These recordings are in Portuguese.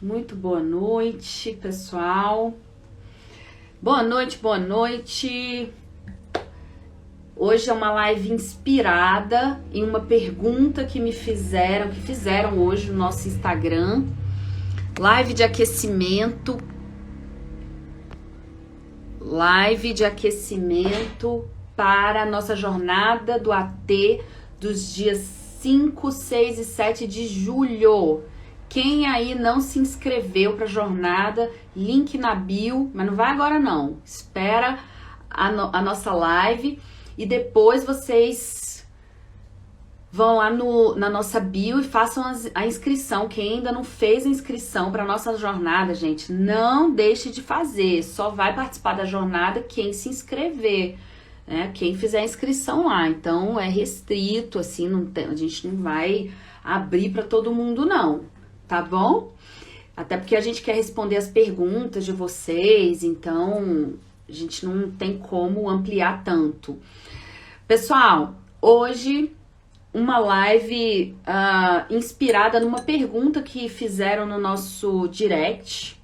Muito boa noite, pessoal. Boa noite, boa noite. Hoje é uma live inspirada em uma pergunta que fizeram hoje no nosso Instagram. Live de aquecimento. Live de aquecimento para a nossa jornada do AT dos dias 5, 6 e 7 de julho. Quem aí não se inscreveu para a jornada, link na bio, mas não vai agora não. Espera a nossa live e depois vocês vão lá na nossa bio e façam a inscrição. Quem ainda não fez a inscrição para a nossa jornada, gente, não deixe de fazer. Só vai participar da jornada quem se inscrever, né? Quem fizer a inscrição lá. Então é restrito, assim, a gente não vai abrir para todo mundo não. Tá bom? Até porque a gente quer responder as perguntas de vocês, então a gente não tem como ampliar tanto. Pessoal, hoje uma live inspirada numa pergunta que fizeram no nosso direct.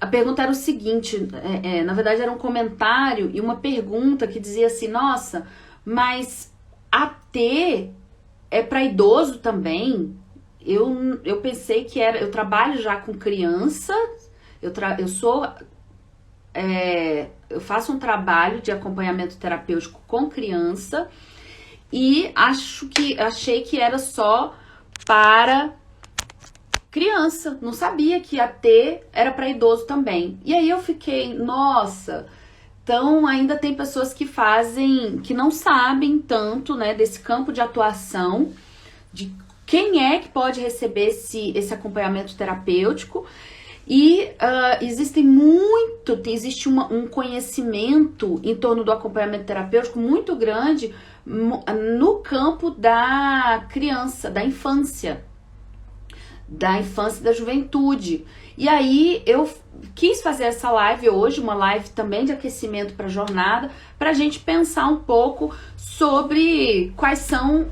A pergunta era o seguinte, na verdade era um comentário e uma pergunta que dizia assim, nossa, mas AT é para idoso também? Eu pensei que era... Eu trabalho já com criança, eu faço um trabalho de acompanhamento terapêutico com criança e achei que era só para criança. Não sabia que AT era para idoso também. E aí eu fiquei, nossa... Então ainda tem pessoas que não sabem tanto, né, desse campo de atuação, de quem é que pode receber esse acompanhamento terapêutico. E existe um conhecimento em torno do acompanhamento terapêutico muito grande no campo da criança, da infância e da juventude. E aí eu quis fazer essa live hoje, uma live também de aquecimento para a jornada, para a gente pensar um pouco sobre quais são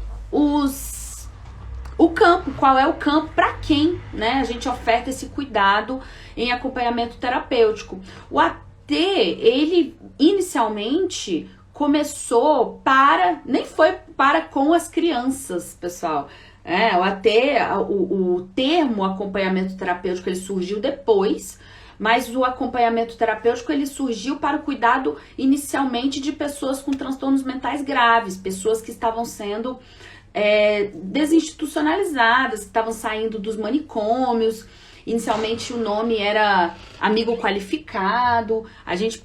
qual é o campo para quem, né, a gente oferta esse cuidado em acompanhamento terapêutico. O AT, ele inicialmente começou nem foi para com as crianças, pessoal. O termo acompanhamento terapêutico, ele surgiu depois, mas o acompanhamento terapêutico, ele surgiu para o cuidado inicialmente de pessoas com transtornos mentais graves, pessoas que estavam sendo desinstitucionalizadas, que estavam saindo dos manicômios. Inicialmente o nome era amigo qualificado, a gente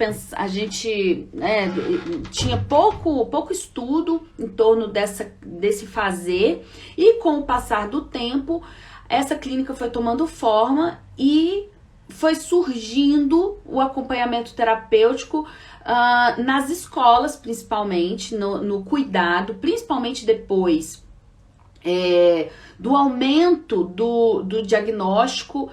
tinha pouco estudo em torno desse fazer, e com o passar do tempo, essa clínica foi tomando forma e foi surgindo o acompanhamento terapêutico nas escolas, principalmente, no cuidado, principalmente depois do aumento do diagnóstico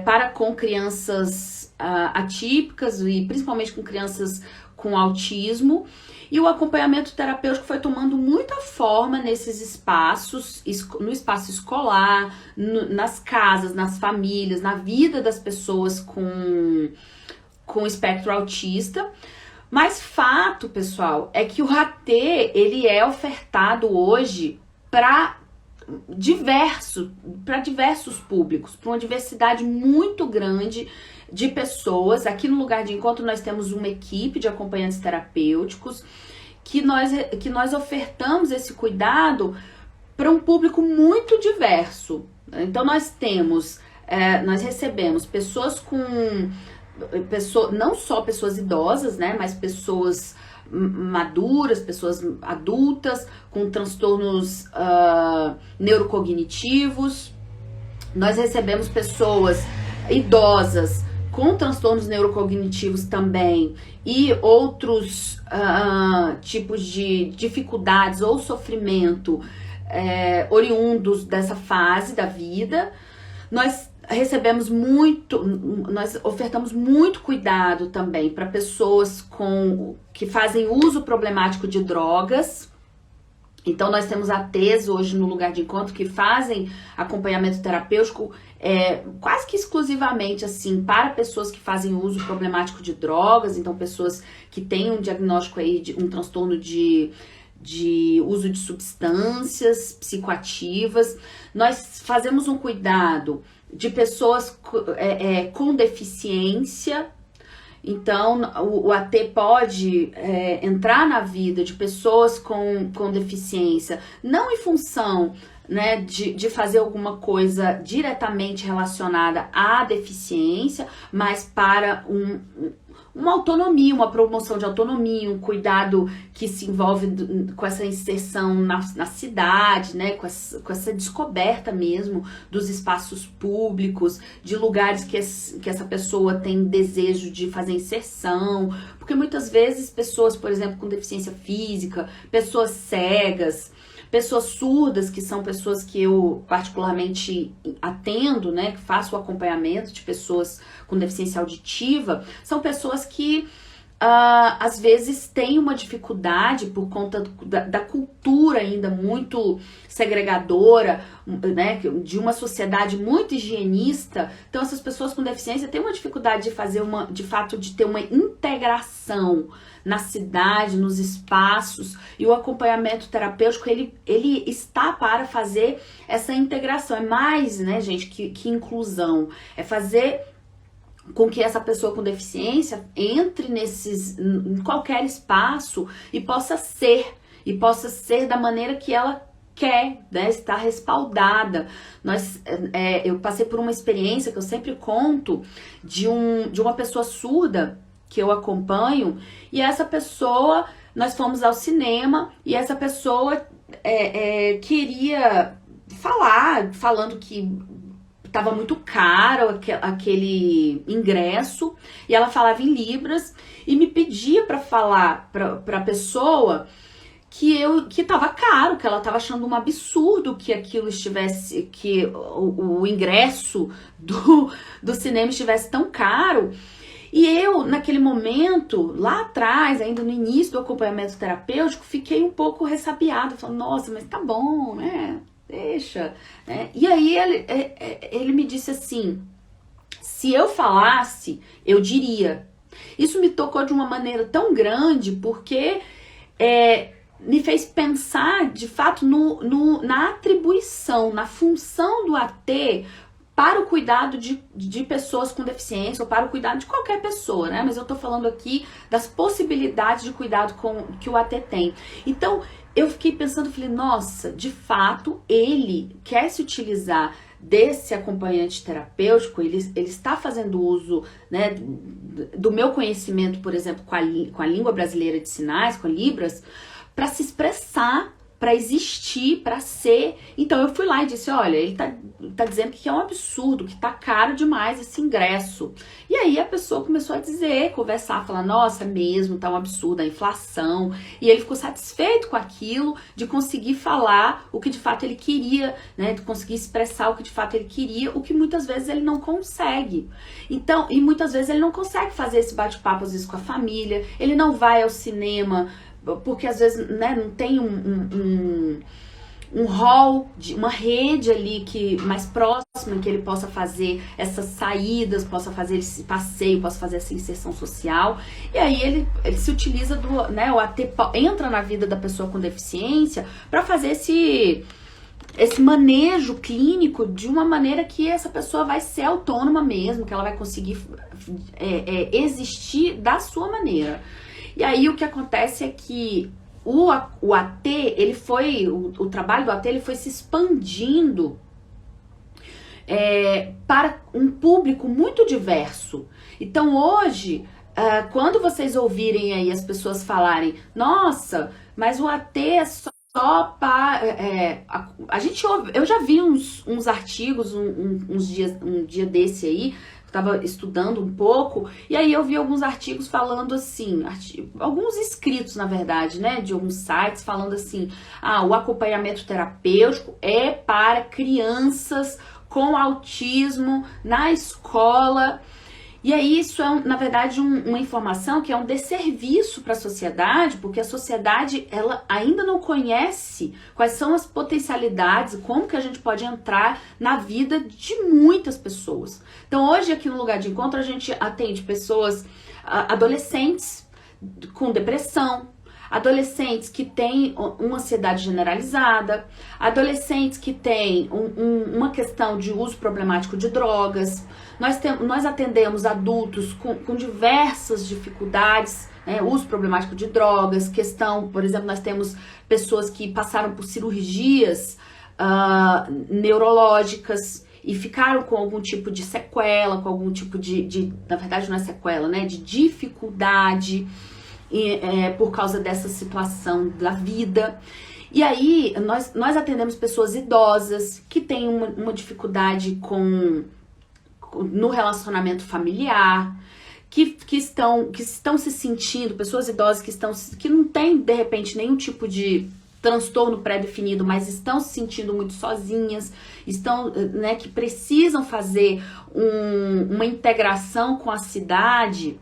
para com crianças atípicas e principalmente com crianças com autismo. E o acompanhamento terapêutico foi tomando muita forma nesses espaços, no espaço escolar, nas casas, nas famílias, na vida das pessoas com espectro autista. Mas fato, pessoal, é que o AT, ele é ofertado hoje para diversos públicos, para uma diversidade muito grande de pessoas. Aqui no Lugar de Encontro nós temos uma equipe de acompanhantes terapêuticos que nós ofertamos esse cuidado para um público muito diverso. Então nós recebemos pessoas não só pessoas idosas, né, mas pessoas maduras, pessoas adultas com transtornos neurocognitivos. Nós recebemos pessoas idosas com transtornos neurocognitivos também e outros tipos de dificuldades ou sofrimento oriundos dessa fase da vida. Nós ofertamos muito cuidado também para pessoas que fazem uso problemático de drogas. Então, nós temos ATs hoje no lugar de encontro que fazem acompanhamento terapêutico quase que exclusivamente assim para pessoas que fazem uso problemático de drogas, então pessoas que têm um diagnóstico aí de um transtorno de uso de substâncias psicoativas. Nós fazemos um cuidado de pessoas com deficiência. Então, o AT pode entrar na vida de pessoas com deficiência, não em função, né, de fazer alguma coisa diretamente relacionada à deficiência, mas para uma autonomia, uma promoção de autonomia, um cuidado que se envolve com essa inserção na cidade, né, com essa descoberta mesmo dos espaços públicos, de lugares que essa pessoa tem desejo de fazer inserção, porque muitas vezes pessoas, por exemplo, com deficiência física, pessoas cegas, pessoas surdas, que são pessoas que eu particularmente atendo, né, que faço o acompanhamento de pessoas com deficiência auditiva, são pessoas que às vezes têm uma dificuldade por conta da cultura ainda muito segregadora, né, de uma sociedade muito higienista. Então essas pessoas com deficiência têm uma dificuldade de fazer de ter uma integração na cidade, nos espaços, e o acompanhamento terapêutico, ele está para fazer essa integração. É mais, né, gente, que inclusão. É fazer com que essa pessoa com deficiência entre em qualquer espaço e possa ser da maneira que ela quer, né, estar respaldada. Eu passei por uma experiência que eu sempre conto de uma pessoa surda que eu acompanho, e essa pessoa, nós fomos ao cinema, e essa pessoa queria falando que estava muito caro aquele ingresso, e ela falava em libras, e me pedia para falar para a pessoa que estava caro, que ela estava achando um absurdo que aquilo estivesse, que o ingresso do cinema estivesse tão caro. E eu, naquele momento, lá atrás, ainda no início do acompanhamento terapêutico, fiquei um pouco ressabiada, falando, nossa, mas tá bom, né, deixa, né? E aí ele me disse assim, se eu falasse, eu diria. Isso me tocou de uma maneira tão grande, porque me fez pensar, de fato, na atribuição, na função do AT para o cuidado de pessoas com deficiência, ou para o cuidado de qualquer pessoa, né? Mas eu tô falando aqui das possibilidades de cuidado que o AT tem. Então, eu fiquei pensando, falei, nossa, de fato, ele quer se utilizar desse acompanhante terapêutico, ele está fazendo uso, né, do meu conhecimento, por exemplo, com a língua brasileira de sinais, com a Libras, para se expressar, para existir, para ser. Então eu fui lá e disse, olha, ele tá dizendo que é um absurdo, que tá caro demais esse ingresso. E aí a pessoa começou a conversar, falar, nossa, mesmo, tá um absurdo a inflação. E ele ficou satisfeito com aquilo, de conseguir falar o que de fato ele queria, né, de conseguir expressar o que de fato ele queria, o que muitas vezes ele não consegue. Então, e muitas vezes ele não consegue fazer esse bate-papo, às vezes, com a família, ele não vai ao cinema, porque às vezes, né, não tem um hall, uma rede ali mais próxima, que ele possa fazer essas saídas, possa fazer esse passeio, possa fazer essa inserção social. E aí ele se utiliza né, o AT entra na vida da pessoa com deficiência para fazer esse manejo clínico de uma maneira que essa pessoa vai ser autônoma mesmo, que ela vai conseguir existir da sua maneira. E aí o que acontece é que o AT, o trabalho do AT, ele foi se expandindo para um público muito diverso. Então hoje, quando vocês ouvirem aí as pessoas falarem, nossa, mas o AT é só para... eu já vi uns artigos, um dia desse aí, estava estudando um pouco, e aí eu vi alguns artigos falando assim, alguns escritos, na verdade, né, de alguns sites falando assim, o acompanhamento terapêutico é para crianças com autismo na escola. E aí isso é, na verdade, uma informação que é um desserviço para a sociedade, porque a sociedade ela ainda não conhece quais são as potencialidades, como que a gente pode entrar na vida de muitas pessoas. Então hoje aqui no Lugar de Encontro a gente atende pessoas, adolescentes com depressão, adolescentes que têm uma ansiedade generalizada, adolescentes que têm uma questão de uso problemático de drogas. Nós atendemos adultos com diversas dificuldades, né, uso problemático de drogas, questão, por exemplo, nós temos pessoas que passaram por cirurgias neurológicas e ficaram com algum tipo de sequela, com algum tipo na verdade não é sequela, né, de dificuldade por causa dessa situação da vida. E aí nós atendemos pessoas idosas que têm uma dificuldade no relacionamento familiar, que estão se sentindo, pessoas idosas que não têm de repente nenhum tipo de transtorno pré-definido, mas estão se sentindo muito sozinhas, né, que precisam fazer uma integração com a cidade,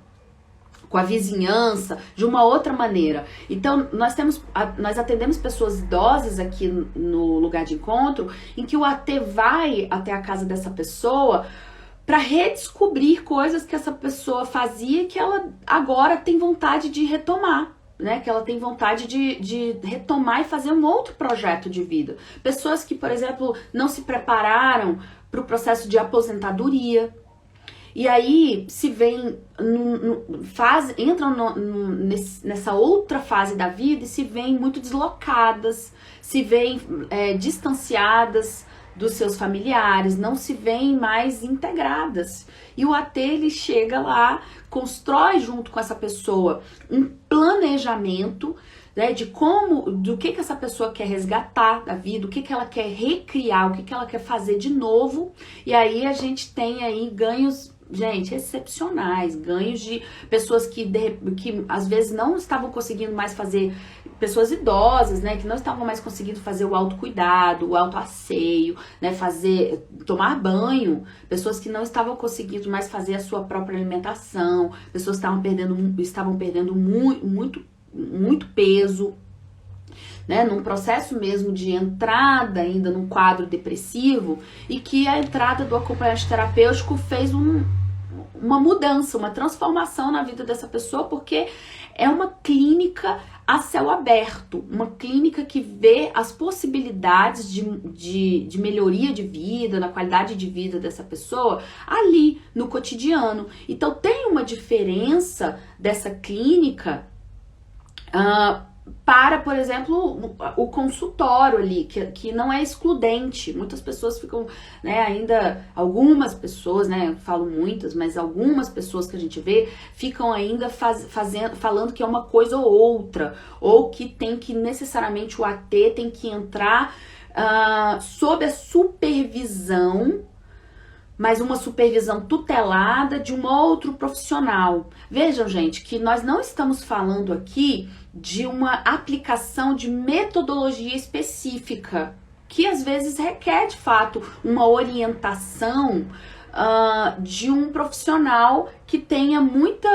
com a vizinhança, de uma outra maneira. Então, nós atendemos pessoas idosas aqui no Lugar de Encontro, em que o AT vai até a casa dessa pessoa para redescobrir coisas que essa pessoa fazia e que ela agora tem vontade de retomar, né? Que ela tem vontade de retomar e fazer um outro projeto de vida. Pessoas que, por exemplo, não se prepararam para o processo de aposentadoria, e aí se veem, entram nessa outra fase da vida e se veem muito deslocadas, se veem distanciadas dos seus familiares, não se veem mais integradas. E o AT, ele chega lá, constrói junto com essa pessoa um planejamento, né, do que essa pessoa quer resgatar da vida, o que ela quer recriar, o que ela quer fazer de novo. E aí a gente tem aí ganhos, gente, excepcionais, ganhos de pessoas que às vezes não estavam conseguindo mais fazer, pessoas idosas, né, que não estavam mais conseguindo fazer o autocuidado, o autoasseio, né, tomar banho, pessoas que não estavam conseguindo mais fazer a sua própria alimentação, pessoas que estavam perdendo muito peso, né, num processo mesmo de entrada ainda num quadro depressivo, e que a entrada do acompanhamento terapêutico fez uma mudança, uma transformação na vida dessa pessoa, porque é uma clínica a céu aberto, uma clínica que vê as possibilidades de melhoria de vida, na qualidade de vida dessa pessoa ali no cotidiano. Então tem uma diferença dessa clínica para, por exemplo, o consultório ali, que não é excludente. Muitas pessoas ficam, né, ainda, algumas pessoas, né, eu falo muitas, mas algumas pessoas que a gente vê ficam ainda falando que é uma coisa ou outra, ou que tem que necessariamente o AT tem que entrar sob a supervisão, mas uma supervisão tutelada de um outro profissional. Vejam, gente, que nós não estamos falando aqui de uma aplicação de metodologia específica, que às vezes requer, de fato, uma orientação de um profissional que tenha muito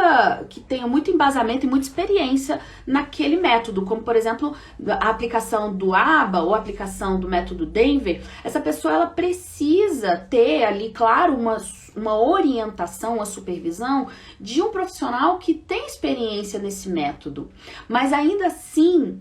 embasamento e muita experiência naquele método, como por exemplo a aplicação do ABA ou a aplicação do método Denver. Essa pessoa ela precisa ter ali, claro, uma orientação, uma supervisão de um profissional que tem experiência nesse método, mas ainda assim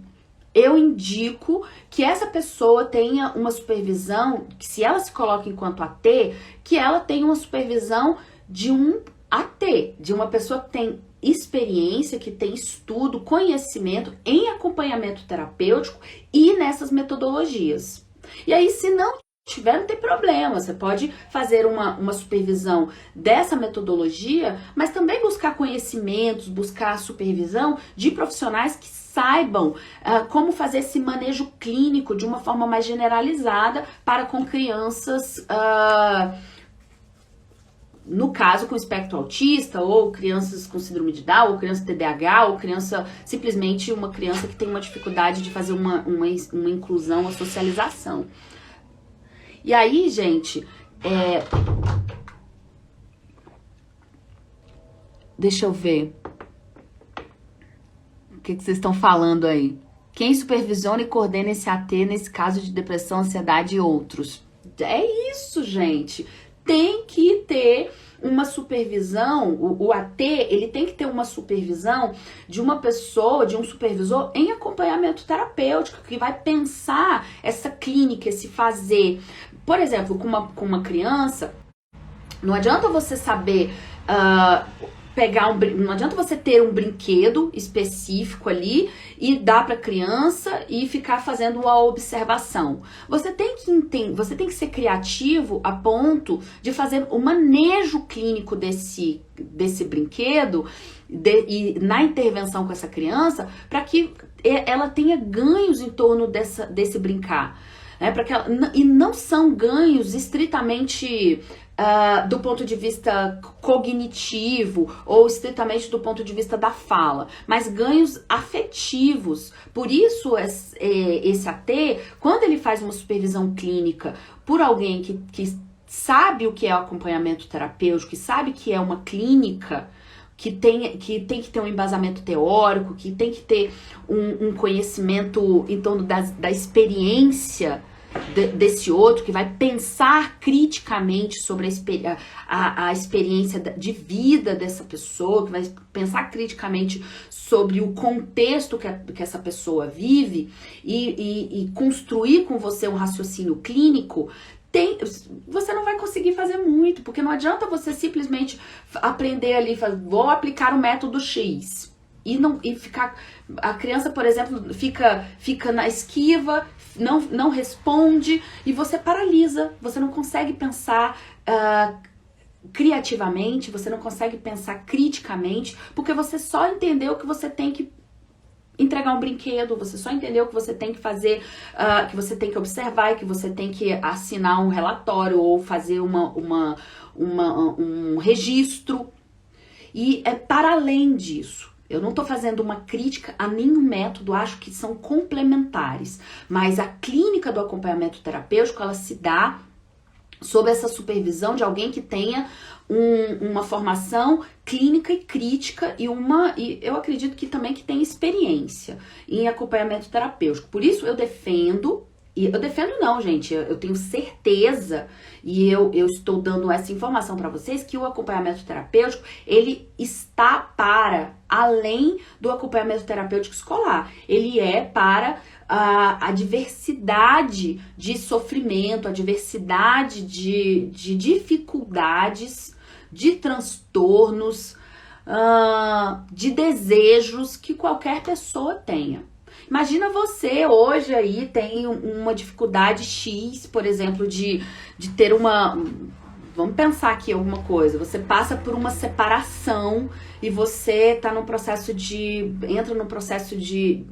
eu indico que essa pessoa tenha uma supervisão, que se ela se coloca enquanto AT, que ela tenha uma supervisão de um AT, de uma pessoa que tem experiência, que tem estudo, conhecimento em acompanhamento terapêutico e nessas metodologias. E aí, se não tiver, não tem problema, você pode fazer uma supervisão dessa metodologia, mas também buscar conhecimentos, buscar supervisão de profissionais que saibam como fazer esse manejo clínico de uma forma mais generalizada para com crianças, no caso com espectro autista, ou crianças com síndrome de Down, ou criança TDAH, ou simplesmente uma criança que tem uma dificuldade de fazer uma inclusão, uma socialização. E aí, gente, Deixa eu ver. O que vocês estão falando aí? Quem supervisiona e coordena esse AT nesse caso de depressão, ansiedade e outros? É isso, gente. Tem que ter uma supervisão, o AT, ele tem que ter uma supervisão de uma pessoa, de um supervisor em acompanhamento terapêutico, que vai pensar essa clínica, esse fazer. Por exemplo, com uma criança, não adianta você saber não adianta você ter um brinquedo específico ali e dar para a criança e ficar fazendo a observação. Você tem que ser criativo a ponto de fazer o manejo clínico desse brinquedo e na intervenção com essa criança para que ela tenha ganhos em torno desse brincar. E não são ganhos estritamente do ponto de vista cognitivo ou estritamente do ponto de vista da fala, mas ganhos afetivos. Por isso, esse AT, quando ele faz uma supervisão clínica por alguém que sabe o que é o acompanhamento terapêutico, que sabe que é uma clínica, que tem que ter um embasamento teórico, que tem que ter um conhecimento em torno da experiência desse outro, que vai pensar criticamente sobre a experiência de vida dessa pessoa, que vai pensar criticamente sobre o contexto que essa pessoa vive e construir com você um raciocínio clínico. Você não vai conseguir fazer muito, porque não adianta você simplesmente aprender ali, vou aplicar o método X. E ficar. A criança, por exemplo, fica na esquiva, não responde e você paralisa. Você não consegue pensar criativamente, você não consegue pensar criticamente, porque você só entendeu que você tem que entregar um brinquedo, você só entendeu que você tem que fazer, que você tem que observar, que você tem que assinar um relatório ou fazer um registro. E é para além disso. Eu não estou fazendo uma crítica a nenhum método, acho que são complementares. Mas a clínica do acompanhamento terapêutico, ela se dá sob essa supervisão de alguém que tenha uma formação clínica e crítica e eu acredito que também que tenha experiência em acompanhamento terapêutico. Por isso eu defendo. E eu defendo não, gente, eu tenho certeza e eu estou dando essa informação para vocês que o acompanhamento terapêutico, ele está para além do acompanhamento terapêutico escolar. Ele é para a diversidade de sofrimento, a diversidade de dificuldades, de transtornos, de desejos que qualquer pessoa tenha. Imagina você hoje aí tem uma dificuldade X, por exemplo, de ter vamos pensar aqui alguma coisa, você passa por uma separação e você tá entra no processo de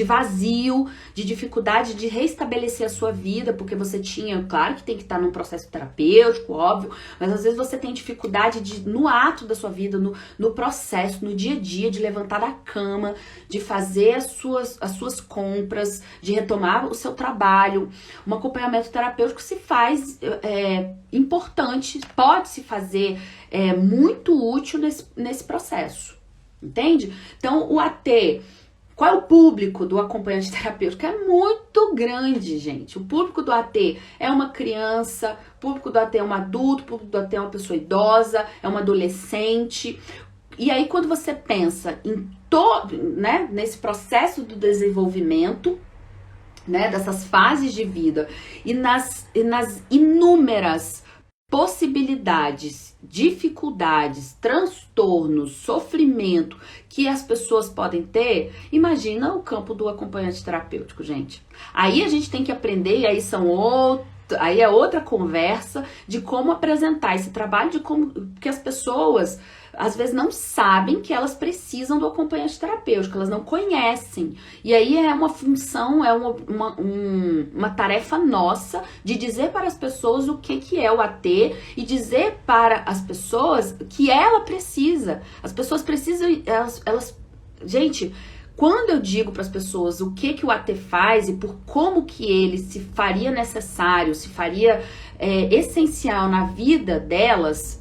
vazio, de dificuldade de reestabelecer a sua vida, porque você tinha, claro que tem que estar num processo terapêutico, óbvio, mas às vezes você tem dificuldade no ato da sua vida, no processo, no dia a dia, de levantar da cama, de fazer as suas compras, de retomar o seu trabalho. Um acompanhamento terapêutico se faz importante, pode se fazer muito útil nesse processo, entende? Então, o AT... Qual é o público do acompanhante terapêutico? É muito grande, gente. O público do AT é uma criança, o público do AT é um adulto, o público do AT é uma pessoa idosa, é uma adolescente. E aí, quando você pensa em nesse processo do desenvolvimento, dessas fases de vida e nas inúmeras possibilidades, dificuldades, transtornos, sofrimento que as pessoas podem ter, imagina o campo do acompanhante terapêutico, gente. Aí a gente tem que aprender, e aí é outra conversa de como apresentar esse trabalho, que as pessoas às vezes não sabem que elas precisam do acompanhante terapêutico, elas não conhecem. E aí é uma função, é uma tarefa nossa de dizer para as pessoas o que é o AT e dizer para as pessoas que ela precisa. As pessoas precisam, gente, quando eu digo para as pessoas o que o AT faz e por como que ele se faria necessário, se faria essencial na vida delas,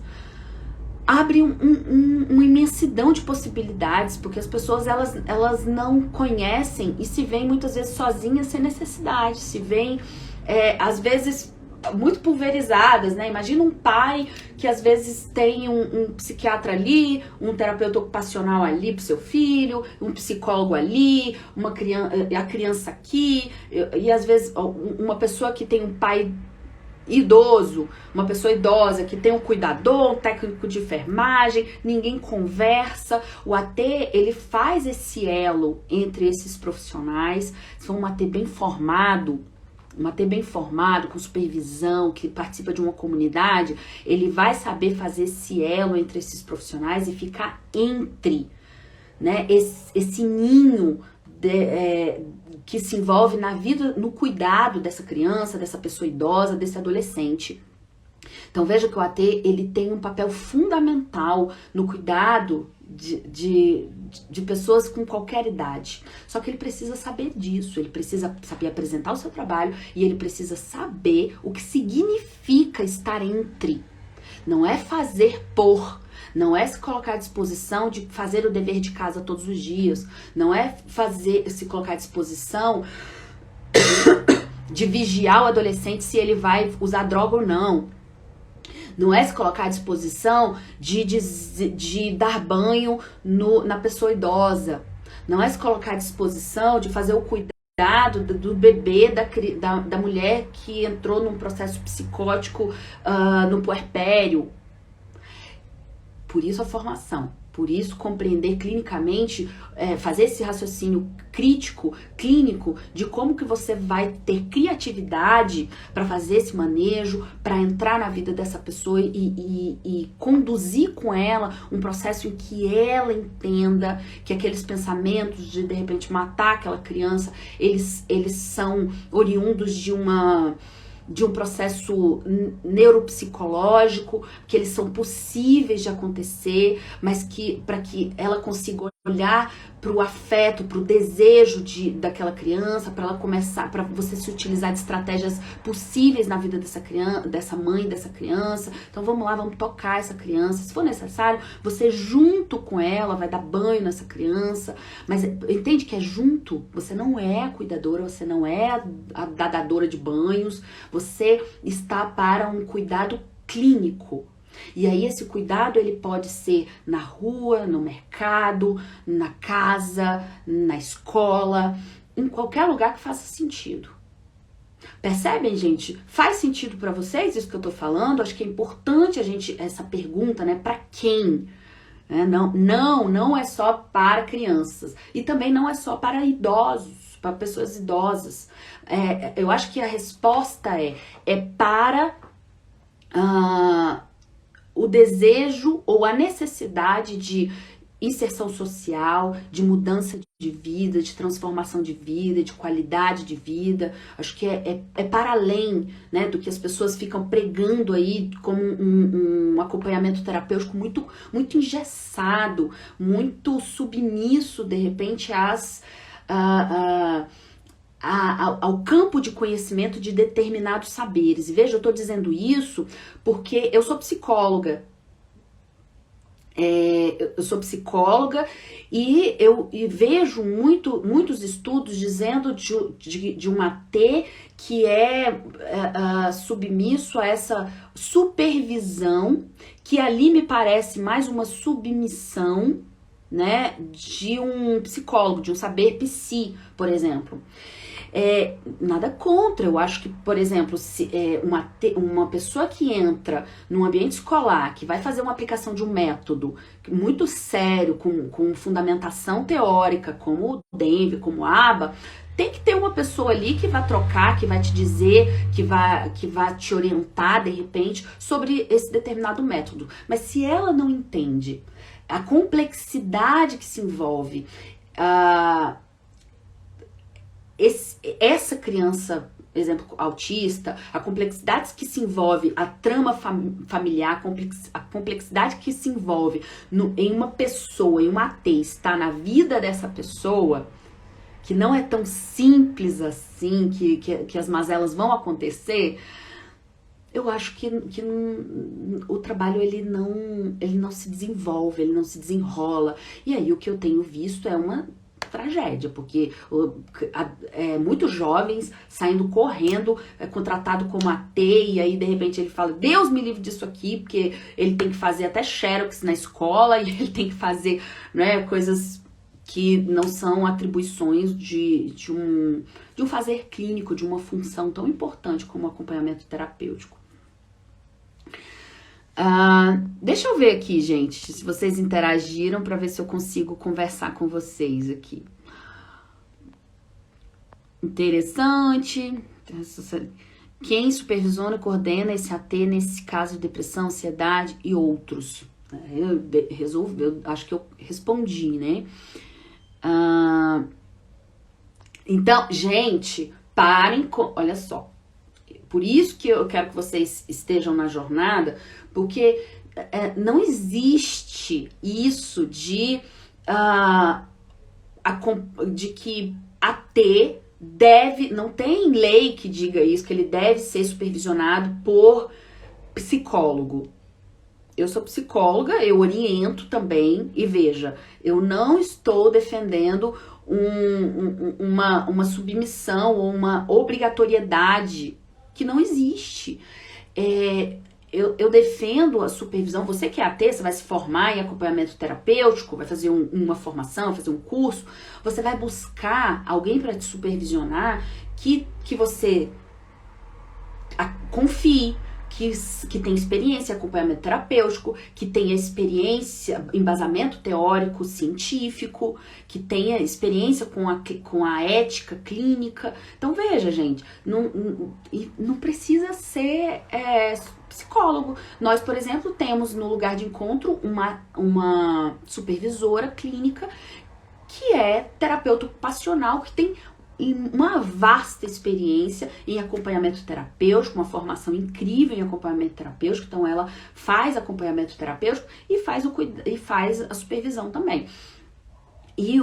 abre uma imensidão de possibilidades, porque as pessoas elas não conhecem e se veem muitas vezes sozinhas sem necessidade, se veem às vezes muito pulverizadas, né? Imagina um pai que às vezes tem um psiquiatra ali, um terapeuta ocupacional ali pro seu filho, um psicólogo ali, a criança aqui, e às vezes uma pessoa que tem um pai idoso, uma pessoa idosa que tem um cuidador, um técnico de enfermagem, ninguém conversa. O AT, ele faz esse elo entre esses profissionais. Se for um AT bem formado, com supervisão, que participa de uma comunidade, ele vai saber fazer esse elo entre esses profissionais e ficar entre, né, esse ninho que se envolve na vida, no cuidado dessa criança, dessa pessoa idosa, desse adolescente. Então veja que o AT, ele tem um papel fundamental no cuidado de pessoas com qualquer idade. Só que ele precisa saber disso, ele precisa saber apresentar o seu trabalho e ele precisa saber o que significa estar entre. Não é fazer por, não é se colocar à disposição de fazer o dever de casa todos os dias, não é se colocar à disposição de vigiar o adolescente se ele vai usar droga ou não. Não é se colocar à disposição de dar banho na pessoa idosa. Não é se colocar à disposição de fazer o cuidado do bebê, da mulher que entrou num processo psicótico no puerpério. Por isso a formação. Por isso, compreender clinicamente, fazer esse raciocínio clínico de como que você vai ter criatividade para fazer esse manejo, para entrar na vida dessa pessoa e conduzir com ela um processo em que ela entenda que aqueles pensamentos de repente matar aquela criança, eles são oriundos de um processo neuropsicológico, que eles são possíveis de acontecer, mas que para que ela consiga olhar para o afeto, para o desejo daquela criança, para ela começar, para você se utilizar de estratégias possíveis na vida dessa criança, dessa mãe, dessa criança. Então vamos lá, vamos tocar essa criança. Se for necessário, você junto com ela vai dar banho nessa criança, mas entende que é junto. Você não é a cuidadora, você não é a dadadora de banhos, você está para um cuidado clínico. E aí esse cuidado ele pode ser na rua, no mercado, na casa, na escola, em qualquer lugar que faça sentido. Percebem, gente? Faz sentido para vocês isso que eu tô falando? Acho que é importante essa pergunta, né? Para quem? Não é só para crianças. E também não é só para idosos, para pessoas idosas. Eu acho que a resposta é para o desejo ou a necessidade de inserção social, de mudança de vida, de transformação de vida, de qualidade de vida. Acho que é para além, né, do que as pessoas ficam pregando aí como um acompanhamento terapêutico muito, muito engessado, muito submisso, de repente, ao campo de conhecimento de determinados saberes. E veja, eu estou dizendo isso porque eu sou psicóloga. Eu sou psicóloga e eu vejo muitos estudos dizendo de um AT que é submisso a essa supervisão, que ali me parece mais uma submissão, né, de um psicólogo, de um saber psi, por exemplo. Nada contra, eu acho que, por exemplo, se uma pessoa que entra num ambiente escolar, que vai fazer uma aplicação de um método muito sério, com fundamentação teórica, como o DEMV, como a ABA, tem que ter uma pessoa ali que vai trocar, que vai te dizer, que vai te orientar, de repente, sobre esse determinado método. Mas se ela não entende a complexidade que se envolve, essa criança, exemplo, autista, a complexidade que se envolve, a trama familiar, a complexidade que se envolve em uma pessoa, em uma AT, está na vida dessa pessoa, que não é tão simples assim, que as mazelas vão acontecer. eu acho que o trabalho ele não se desenvolve, ele não se desenrola. E aí o que eu tenho visto é uma tragédia, porque muitos jovens saindo correndo, contratado como AT, e aí de repente ele fala, Deus me livre disso aqui, porque ele tem que fazer até xerox na escola, e ele tem que fazer, né, coisas que não são atribuições de um fazer clínico, de uma função tão importante como o acompanhamento terapêutico. Deixa eu ver aqui, gente, se vocês interagiram para ver se eu consigo conversar com vocês aqui. Interessante. Quem supervisiona e coordena esse AT nesse caso de depressão, ansiedade e outros? Eu acho que eu respondi, né? Então, gente, parem com... Olha só. Por isso que eu quero que vocês estejam na jornada, porque não existe isso de que AT deve... Não tem lei que diga isso, que ele deve ser supervisionado por psicólogo. Eu sou psicóloga, eu oriento também, e veja, eu não estou defendendo uma submissão ou uma obrigatoriedade que não existe. Eu defendo a supervisão. Você que é AT, você vai se formar em acompanhamento terapêutico, vai fazer uma formação, vai fazer um curso, você vai buscar alguém para te supervisionar que você confie, que tem experiência em acompanhamento terapêutico, que tenha experiência, embasamento teórico, científico, que tenha experiência com a ética clínica. Então veja, gente, não precisa ser psicólogo. Nós, por exemplo, temos no lugar de encontro uma supervisora clínica que é terapeuta ocupacional, que tem uma vasta experiência em acompanhamento terapêutico, uma formação incrível em acompanhamento terapêutico. Então ela faz acompanhamento terapêutico e faz a supervisão também. E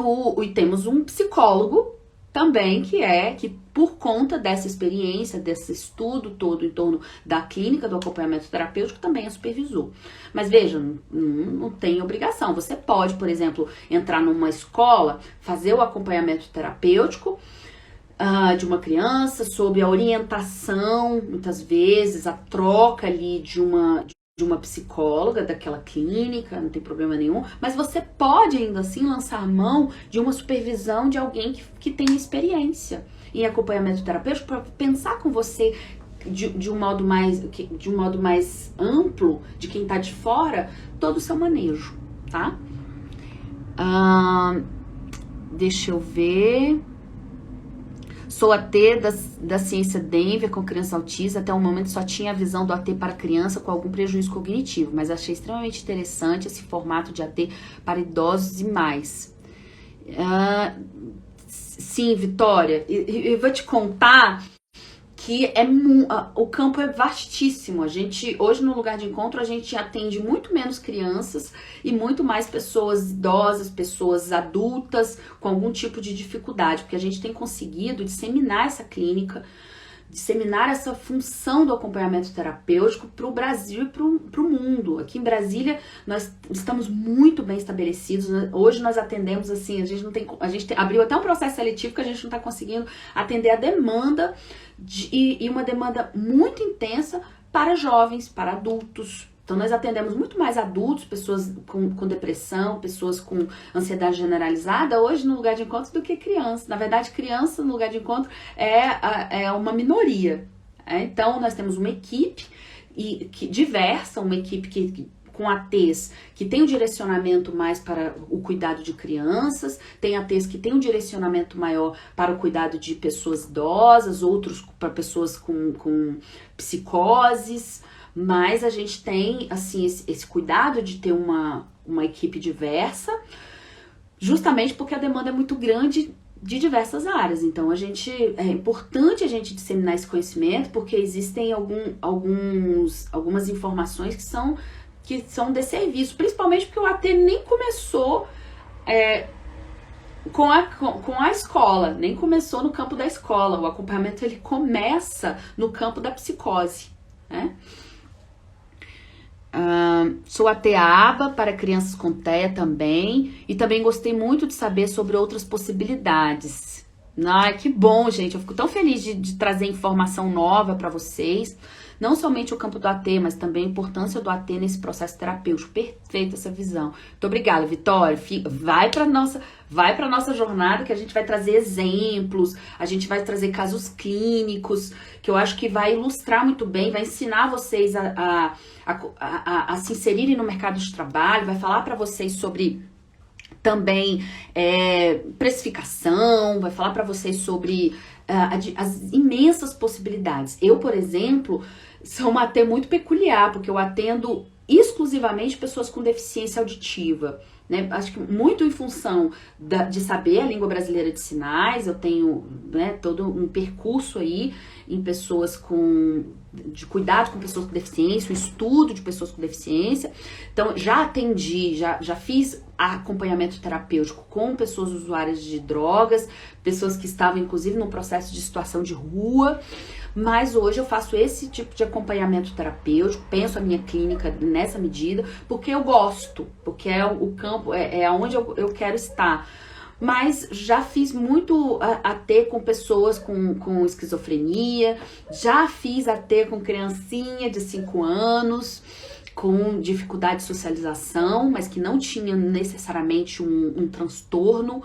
temos um psicólogo também que por conta dessa experiência, desse estudo todo em torno da clínica do acompanhamento terapêutico, também é supervisor. Mas veja, não tem obrigação. Você pode, por exemplo, entrar numa escola, fazer o acompanhamento terapêutico de uma criança, sob a orientação, muitas vezes, a troca ali de uma psicóloga daquela clínica, não tem problema nenhum, mas você pode ainda assim lançar mão de uma supervisão de alguém que tem experiência em acompanhamento terapêutico para pensar com você de um modo mais amplo, de quem tá de fora, todo o seu manejo, tá? Deixa eu ver... Sou AT da ciência Denver com criança autista. Até o momento só tinha a visão do AT para criança com algum prejuízo cognitivo, mas achei extremamente interessante esse formato de AT para idosos e mais. Sim, Vitória, eu vou te contar que o campo é vastíssimo. Hoje no lugar de encontro, a gente atende muito menos crianças e muito mais pessoas idosas, pessoas adultas com algum tipo de dificuldade, porque a gente tem conseguido disseminar essa clínica, disseminar essa função do acompanhamento terapêutico para o Brasil e para o mundo. Aqui em Brasília, nós estamos muito bem estabelecidos. Hoje nós atendemos assim, a gente abriu até um processo seletivo que a gente não está conseguindo atender a demanda e uma demanda muito intensa para jovens, para adultos. Então nós atendemos muito mais adultos, pessoas com depressão, pessoas com ansiedade generalizada, hoje no lugar de encontro, do que criança. Na verdade, criança no lugar de encontro é uma minoria. Então nós temos uma equipe diversa, uma equipe com ATs que tem um direcionamento mais para o cuidado de crianças, tem ATs que tem um direcionamento maior para o cuidado de pessoas idosas, outros para pessoas com psicoses. Mas a gente tem, assim, esse cuidado de ter uma equipe diversa, justamente porque a demanda é muito grande de diversas áreas. Então, é importante a gente disseminar esse conhecimento, porque existem algumas informações que são de serviço, principalmente porque o AT nem começou com a escola, nem começou no campo da escola. O acompanhamento, ele começa no campo da psicose. né? Sou AT-ABA para crianças com TEA também, e também gostei muito de saber sobre outras possibilidades. Ai, que bom, gente, eu fico tão feliz de trazer informação nova para vocês, não somente o campo do AT, mas também a importância do AT nesse processo terapêutico. Perfeita essa visão. Muito obrigada, Vitória. Vai para nossa jornada, que a gente vai trazer exemplos, a gente vai trazer casos clínicos, que eu acho que vai ilustrar muito bem, vai ensinar vocês a se inserirem no mercado de trabalho, vai falar para vocês sobre também precificação, vai falar para vocês sobre as imensas possibilidades. Eu, por exemplo, sou uma AT muito peculiar, porque eu atendo exclusivamente pessoas com deficiência auditiva, né? Acho que muito em função de saber a língua brasileira de sinais, eu tenho, né, todo um percurso aí em pessoas de cuidado com pessoas com deficiência, o estudo de pessoas com deficiência. Então, já atendi, já fiz acompanhamento terapêutico com pessoas usuárias de drogas, pessoas que estavam, inclusive, num processo de situação de rua. Mas hoje eu faço esse tipo de acompanhamento terapêutico, penso a minha clínica nessa medida, porque eu gosto, porque é o campo, é onde eu quero estar. Mas já fiz muito AT com pessoas com esquizofrenia, já fiz AT com criancinha de 5 anos, com dificuldade de socialização, mas que não tinha necessariamente um transtorno,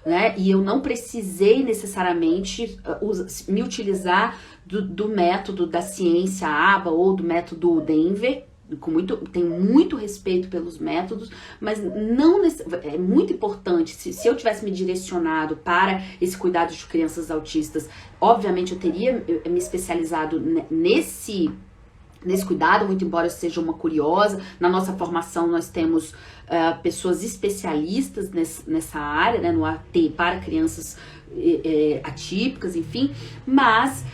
né? E eu não precisei necessariamente me utilizar do método da ciência ABA ou do método Denver. Tenho muito respeito pelos métodos, mas não é muito importante. Se eu tivesse me direcionado para esse cuidado de crianças autistas, obviamente eu teria me especializado nesse cuidado, muito embora eu seja uma curiosa. Na nossa formação nós temos pessoas especialistas nessa área, né, no AT para crianças atípicas, enfim, mas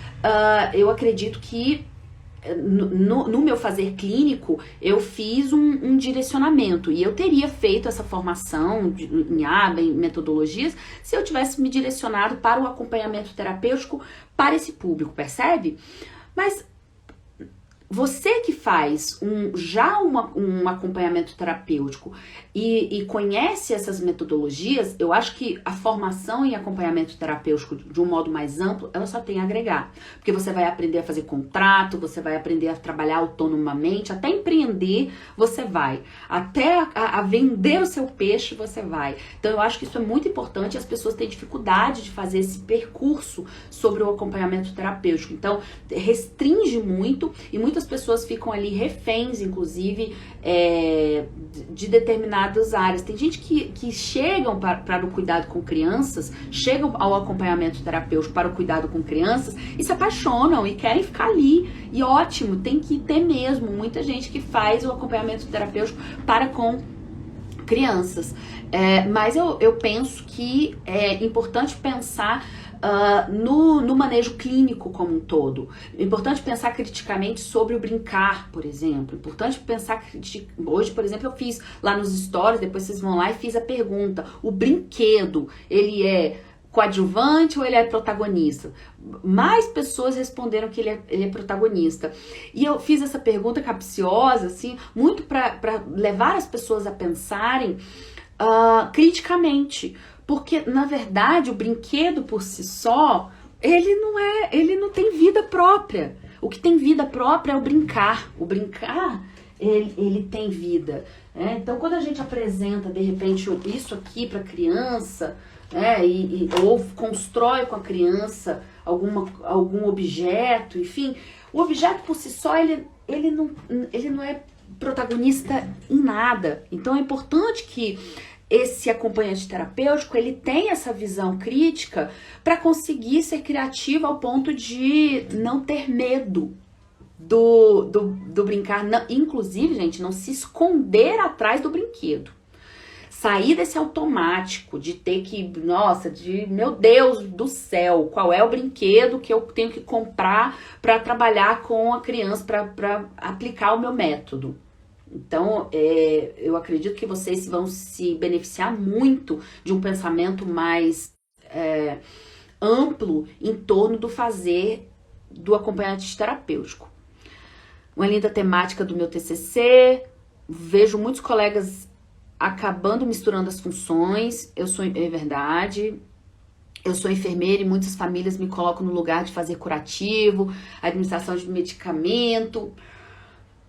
eu acredito que no meu fazer clínico, eu fiz um direcionamento, e eu teria feito essa formação em ABA, em metodologias, se eu tivesse me direcionado para o acompanhamento terapêutico para esse público, percebe? Mas você que faz um acompanhamento terapêutico e conhece essas metodologias, eu acho que a formação em acompanhamento terapêutico de um modo mais amplo, ela só tem a agregar. Porque você vai aprender a fazer contrato, você vai aprender a trabalhar autonomamente, até empreender você vai. Até a vender o seu peixe você vai. Então eu acho que isso é muito importante, e as pessoas têm dificuldade de fazer esse percurso sobre o acompanhamento terapêutico. Então restringe muito, e muitas pessoas ficam ali reféns, inclusive, de determinadas áreas. Tem gente que chegam para o cuidado com crianças, chegam ao acompanhamento terapêutico para o cuidado com crianças e se apaixonam e querem ficar ali. E ótimo, tem que ter mesmo muita gente que faz o acompanhamento terapêutico para com crianças. Mas eu penso que é importante pensar no manejo clínico como um todo. É importante pensar criticamente sobre o brincar, por exemplo. É importante pensar hoje, por exemplo, eu fiz lá nos stories, depois vocês vão lá e fiz a pergunta: o brinquedo, ele é coadjuvante ou ele é protagonista? Mais pessoas responderam que ele é protagonista. E eu fiz essa pergunta capciosa, assim, muito para levar as pessoas a pensarem criticamente. Porque, na verdade, o brinquedo por si só, ele não tem vida própria. O que tem vida própria é o brincar. O brincar, ele tem vida. Então, quando a gente apresenta, de repente, isso aqui para criança, ou constrói com a criança algum objeto, enfim, o objeto por si só, ele não é protagonista em nada. Então, é importante que esse acompanhante terapêutico, ele tem essa visão crítica para conseguir ser criativo ao ponto de não ter medo do brincar. Não, inclusive, gente, não se esconder atrás do brinquedo. Sair desse automático de ter que, meu Deus do céu, qual é o brinquedo que eu tenho que comprar para trabalhar com a criança, para aplicar o meu método. Então, eu acredito que vocês vão se beneficiar muito de um pensamento mais amplo em torno do fazer do acompanhante terapêutico. uma linda temática do meu TCC. Vejo muitos colegas acabando misturando as funções. É verdade. Eu sou enfermeira e muitas famílias me colocam no lugar de fazer curativo, administração de medicamento.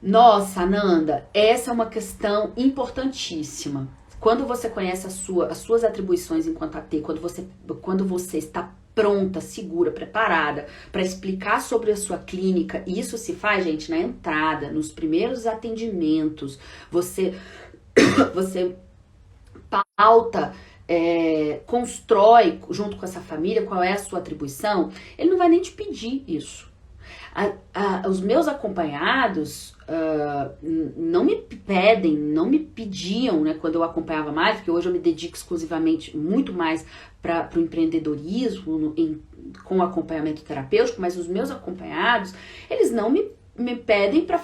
Nossa, Ananda, essa é uma questão importantíssima. Quando você conhece as suas atribuições enquanto AT, quando você está pronta, segura, preparada para explicar sobre a sua clínica, e isso se faz, gente, na entrada, nos primeiros atendimentos, você pauta, constrói junto com essa família qual é a sua atribuição, ele não vai nem te pedir isso. Os meus acompanhados não me pedem, não me pediam, né, quando eu acompanhava mais, porque hoje eu me dedico exclusivamente muito mais para o empreendedorismo com acompanhamento terapêutico, mas os meus acompanhados, eles não me pedem para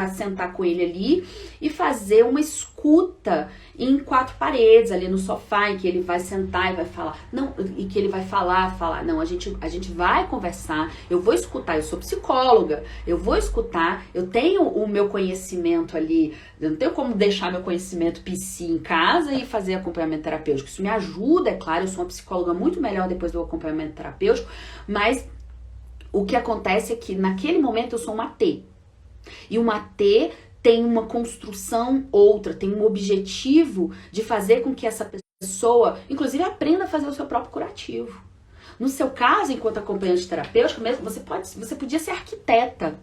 sentar com ele ali e fazer uma escuta em 4 paredes ali no sofá, em que ele vai sentar e vai falar, não, e que ele vai falar, não, a gente vai conversar, eu vou escutar, eu sou psicóloga, eu vou escutar, eu tenho o meu conhecimento ali, eu não tenho como deixar meu conhecimento psi em casa e fazer acompanhamento terapêutico, isso me ajuda, é claro, eu sou uma psicóloga muito melhor depois do acompanhamento terapêutico, mas o que acontece é que naquele momento eu sou uma AT. E uma AT tem uma construção outra, tem um objetivo de fazer com que essa pessoa, inclusive, aprenda a fazer o seu próprio curativo. No seu caso, enquanto acompanhante terapêutico, mesmo, você podia ser arquiteta.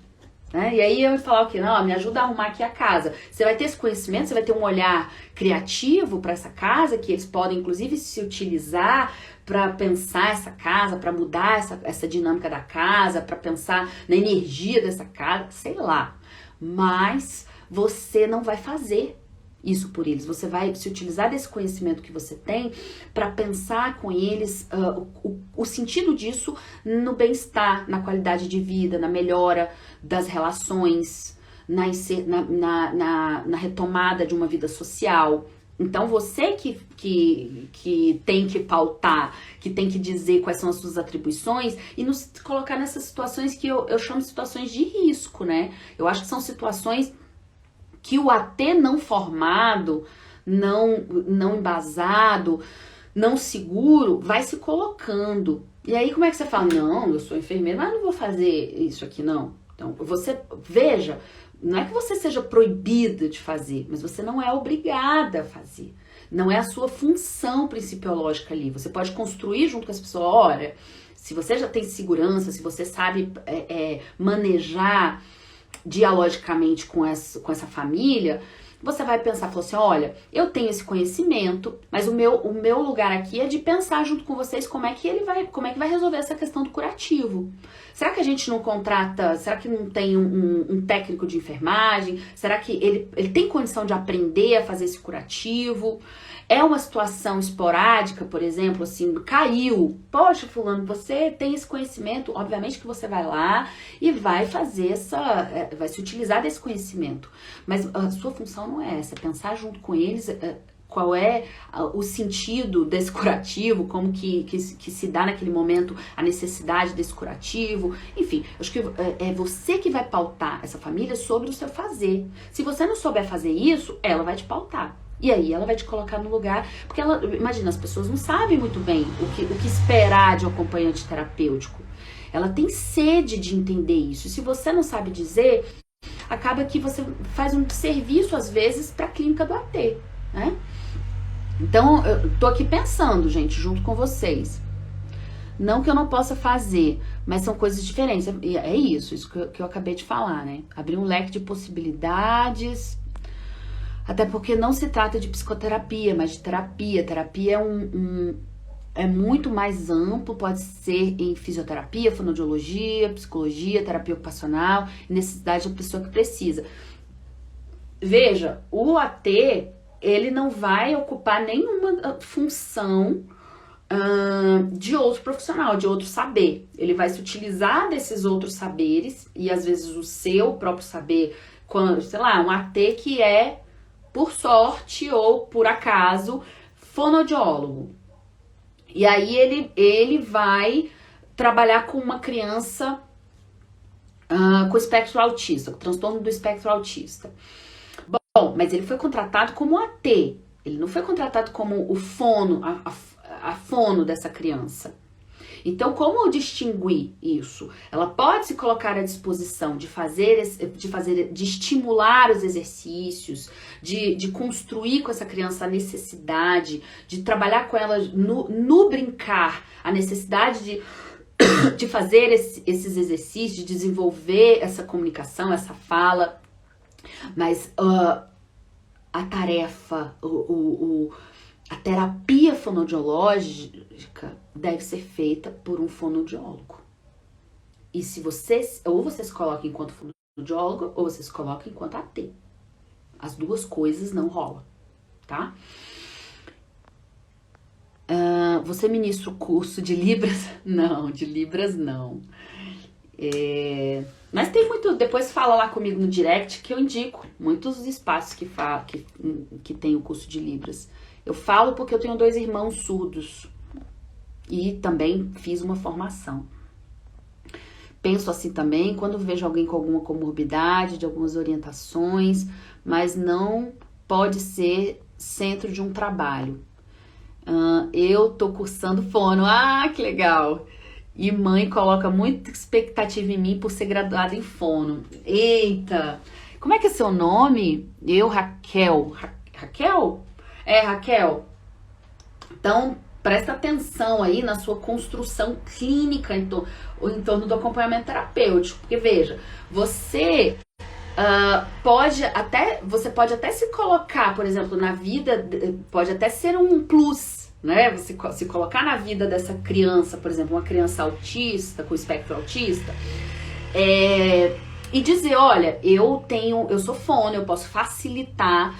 Né? E aí eu ia falar o quê? Não, me ajuda a arrumar aqui a casa. Você vai ter esse conhecimento, você vai ter um olhar criativo para essa casa, que eles podem, inclusive, se utilizar para pensar essa casa, para mudar essa dinâmica da casa, para pensar na energia dessa casa, sei lá. Mas você não vai fazer isso por eles. Você vai se utilizar desse conhecimento que você tem para pensar com eles o sentido disso no bem-estar, na qualidade de vida, na melhora das relações, na retomada de uma vida social. Então, você que tem que pautar, que tem que dizer quais são as suas atribuições e nos colocar nessas situações que eu chamo de situações de risco, né? Eu acho que são situações que o AT não formado, não embasado, não seguro, vai se colocando. E aí, como é que você fala? Não, eu sou enfermeira, mas não vou fazer isso aqui, não. Então, você, veja, não é que você seja proibida de fazer, mas você não é obrigada a fazer. Não é a sua função principiológica ali. Você pode construir junto com as pessoas, olha, se você já tem segurança, se você sabe manejar dialogicamente com essa família, você vai pensar, falar assim, olha, eu tenho esse conhecimento, mas o meu lugar aqui é de pensar junto com vocês como é que vai resolver essa questão do curativo. Será que a gente não contrata, será que não tem um técnico de enfermagem? Será que ele tem condição de aprender a fazer esse curativo? É uma situação esporádica, por exemplo, assim, caiu. Poxa, fulano, você tem esse conhecimento, obviamente que você vai lá e vai fazer vai se utilizar desse conhecimento. Mas a sua função não é essa, é pensar junto com eles qual é o sentido desse curativo, como que se dá naquele momento a necessidade desse curativo. Enfim, acho que é você que vai pautar essa família sobre o seu fazer. Se você não souber fazer isso, ela vai te pautar. E aí ela vai te colocar no lugar, porque imagina, as pessoas não sabem muito bem o que esperar de um acompanhante terapêutico. Ela tem sede de entender isso. E se você não sabe dizer, acaba que você faz um desserviço, às vezes, para a clínica do AT, né? Então, eu tô aqui pensando, gente, junto com vocês. Não que eu não possa fazer, mas são coisas diferentes. É isso que eu acabei de falar, né? Abrir um leque de possibilidades. Até porque não se trata de psicoterapia, mas de terapia. Terapia é muito mais amplo, pode ser em fisioterapia, fonoaudiologia, psicologia, terapia ocupacional, necessidade da pessoa que precisa. Veja, o AT, ele não vai ocupar nenhuma função de outro profissional, de outro saber. Ele vai se utilizar desses outros saberes, e às vezes o seu próprio saber, sei lá, um AT que é, por sorte ou por acaso, fonoaudiólogo. E aí ele vai trabalhar com uma criança com espectro autista, com transtorno do espectro autista. Bom, mas ele foi contratado como AT, ele não foi contratado como o fono, a fono dessa criança. Então, como eu distinguir isso? Ela pode se colocar à disposição de de estimular os exercícios, de construir com essa criança a necessidade, de trabalhar com ela no brincar, a necessidade de fazer esses exercícios, de desenvolver essa comunicação, essa fala. Mas a tarefa, a terapia fonoaudiológica deve ser feita por um fonoaudiólogo. E se ou você se coloca enquanto fonoaudiólogo, ou você se coloca enquanto AT. As duas coisas não rolam, tá? Você ministra o curso de Libras? Não, de Libras não. Mas tem muito, depois fala lá comigo no direct que eu indico muitos espaços que tem o curso de Libras. Eu falo porque eu tenho 2 irmãos surdos e também fiz uma formação. Penso assim também quando vejo alguém com alguma comorbidade, de algumas orientações, mas não pode ser centro de um trabalho. Eu tô cursando fono, que legal! E mãe coloca muita expectativa em mim por ser graduada em fono. Eita! Como é que é seu nome? Raquel. Raquel? Raquel. Então, presta atenção aí na sua construção clínica em torno do acompanhamento terapêutico. Porque, veja, você pode até se colocar, por exemplo, na vida, pode até ser um plus, né? Você se colocar na vida dessa criança, por exemplo, uma criança autista, com espectro autista, e dizer, olha, eu sou fono, eu posso facilitar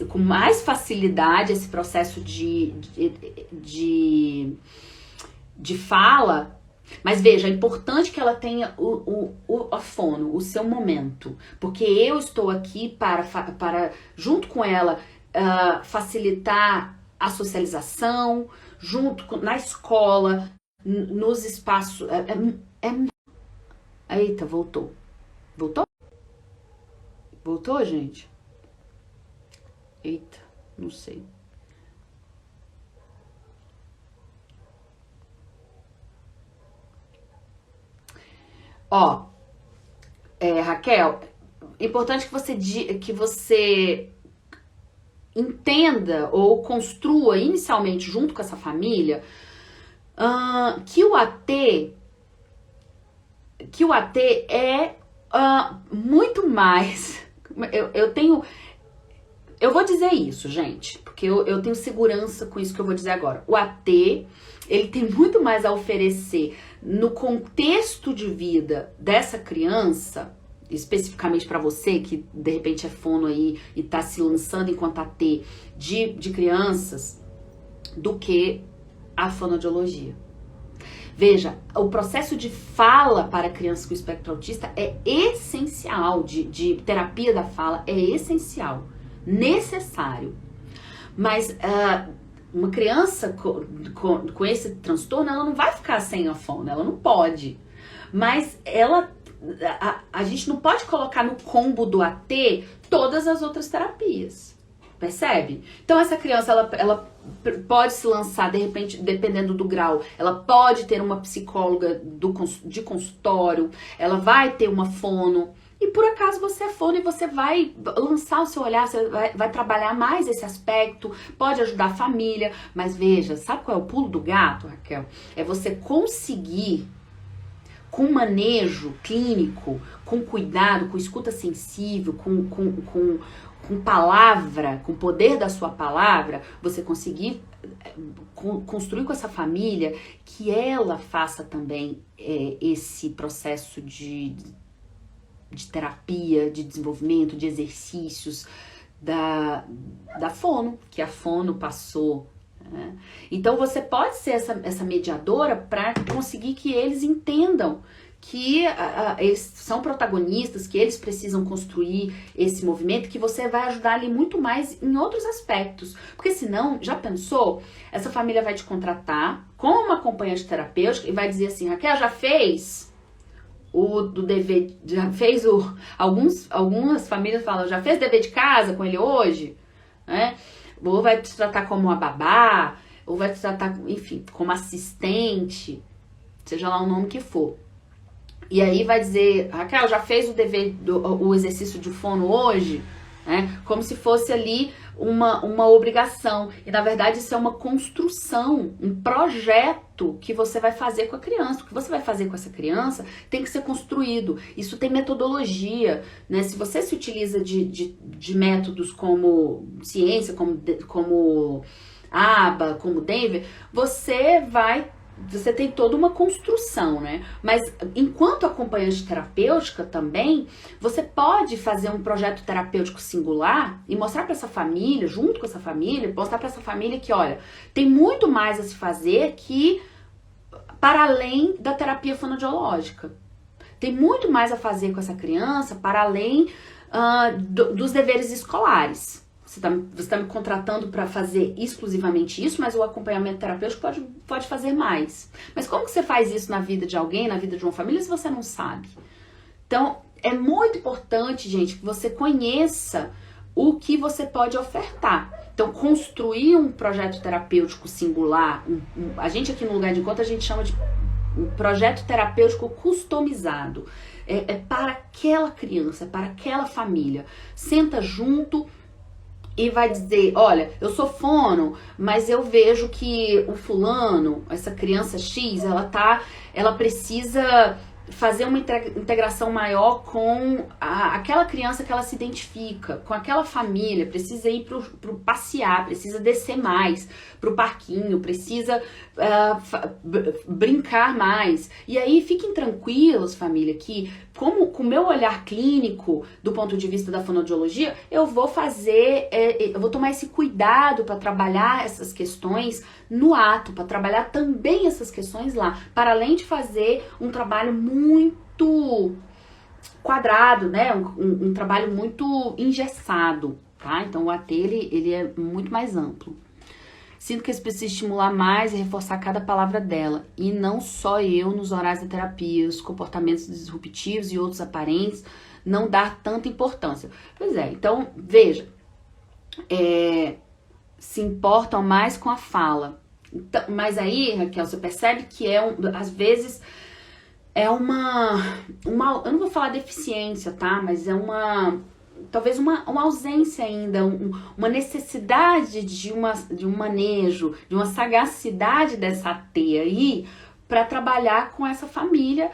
com mais facilidade esse processo de fala. Mas veja, é importante que ela tenha a fono, o seu momento, porque eu estou aqui para junto com ela, facilitar a socialização, na escola, nos espaços. Eita, voltou. Voltou? Voltou, gente? Eita, não sei. Raquel, importante que você entenda ou construa inicialmente junto com essa família que o AT é muito mais. Eu vou dizer isso, gente, porque eu tenho segurança com isso que eu vou dizer agora. O AT, ele tem muito mais a oferecer no contexto de vida dessa criança, especificamente para você que de repente é fono aí e tá se lançando enquanto AT de crianças, do que a fonoaudiologia. Veja, o processo de fala para crianças com espectro autista é essencial, de terapia da fala é essencial, necessário. Mas uma criança com esse transtorno, ela não vai ficar sem a fono, ela não pode. Mas a gente não pode colocar no combo do AT todas as outras terapias. Percebe? Então essa criança, ela pode se lançar, de repente, dependendo do grau, ela pode ter uma psicóloga de consultório, ela vai ter uma fono, e por acaso você é fono e você vai lançar o seu olhar, você vai trabalhar mais esse aspecto, pode ajudar a família, mas veja, sabe qual é o pulo do gato, Raquel? É você conseguir, com manejo clínico, com cuidado, com escuta sensível, com palavra, com o poder da sua palavra, você conseguir construir com essa família que ela faça também esse processo de terapia, de desenvolvimento, de exercícios da fono, que a fono passou. Né? Então você pode ser essa mediadora para conseguir que eles entendam que eles são protagonistas, que eles precisam construir esse movimento, que você vai ajudar ali muito mais em outros aspectos. Porque senão, já pensou? Essa família vai te contratar como uma acompanhante terapêutica e vai dizer assim, Raquel, já fez o do dever, já fez algumas famílias falam, já fez dever de casa com ele hoje, né? Ou vai te tratar como uma babá, ou vai te tratar, enfim, como assistente, seja lá o nome que for. E aí vai dizer, Raquel, já fez o exercício de fono hoje? Né? Como se fosse ali uma obrigação. E na verdade isso é uma construção, um projeto que você vai fazer com a criança. O que você vai fazer com essa criança tem que ser construído. Isso tem metodologia, né? Se você se utiliza de métodos como ciência, como ABA, como Denver, você tem toda uma construção, né? Mas enquanto acompanhante terapêutica também, você pode fazer um projeto terapêutico singular e mostrar para essa família, junto com essa família, mostrar para essa família que, olha, tem muito mais a se fazer que para além da terapia fonoaudiológica. Tem muito mais a fazer com essa criança para além dos deveres escolares. Você tá me contratando para fazer exclusivamente isso, mas o acompanhamento terapêutico pode fazer mais. Mas como que você faz isso na vida de alguém, na vida de uma família, se você não sabe? Então, é muito importante, gente, que você conheça o que você pode ofertar. Então, construir um projeto terapêutico singular, a gente aqui no Lugar de Encontro, a gente chama de um projeto terapêutico customizado. É para aquela criança, é para aquela família. Senta junto e vai dizer, olha, eu sou fono, mas eu vejo que o fulano, essa criança X, ela precisa fazer uma integração maior com aquela criança que ela se identifica, com aquela família, precisa ir pro passear, precisa descer mais pro parquinho, precisa brincar mais. E aí fiquem tranquilos, família, que como com o meu olhar clínico, do ponto de vista da fonoaudiologia, eu vou eu vou tomar esse cuidado para trabalhar essas questões no ato, para trabalhar também essas questões lá, para além de fazer um trabalho muito quadrado, né? Um trabalho muito engessado, tá? Então o AT, ele é muito mais amplo. Sinto que eles precisam estimular mais e reforçar cada palavra dela. E não só eu nos horários da terapia, os comportamentos disruptivos e outros aparentes, não dar tanta importância. Pois é, então, veja, se importam mais com a fala. Então, mas aí, Raquel, você percebe que às vezes, eu não vou falar deficiência, tá? Mas talvez uma ausência ainda, uma necessidade de um manejo, de uma sagacidade dessa teia aí para trabalhar com essa família